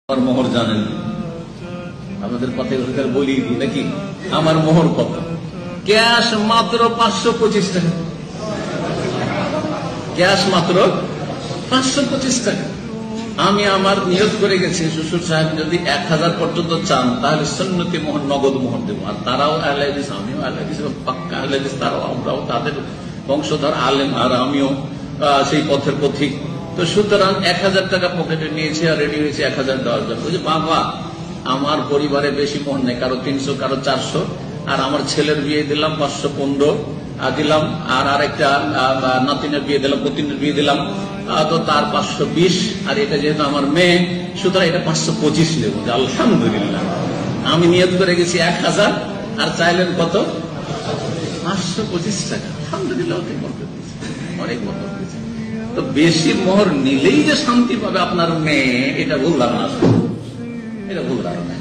আমার মোহর জানেন, আপনাদের কথায় বলি নাকি আমার মোহর কত? ক্যাশ মাত্র 525 টাকা, ক্যাশ মাত্র 525 টাকা। আমি আমার নিয়ত করে গেছি শ্বশুর সাহেব যদি 1000 পর্যন্ত চান তাহলে সুন্নতি মোহর, নগদ মোহর দেবো। আর তারাও আহলে হাদিস, আমিও আহলে হাদিস, পাক্কা আহলে হাদিস, তারাও আমরাও তাদের বংশধর আলেম, আর আমিও সেই পথের পথিক। তো সুতরাং 1000 টাকা পকেটে নিয়েছি আর রেডি হয়েছে 1000 দেওয়ার জন্য। বুঝলি বাবা, আমার পরিবারে বেশি মোহর নেই, কারো 300, কারো 400, আর আমার ছেলের বিয়ে দিলাম 515 দিলাম, আর আরেকটা নাতিনের বিয়ে দিলাম, পুতিনের বিয়ে দিলাম, তো তার 520, আর এটা যেহেতু আমার মেয়ে সুতরাং এটা 525 দেবো। আলহামদুলিল্লাহ, আমি নিয়ত করে গেছি 1000 আর চাইলেন কত? 525 টাকা। আলহামদুলিল্লাহ, অনেক বরকত দিয়েছে, অনেক বরকত দিয়েছে। তো বেশি মোহর নিলেই যে শান্তি পাবে আপনার মেয়ে, এটা ভুল ধারণা, এটা ভুল ধারণা।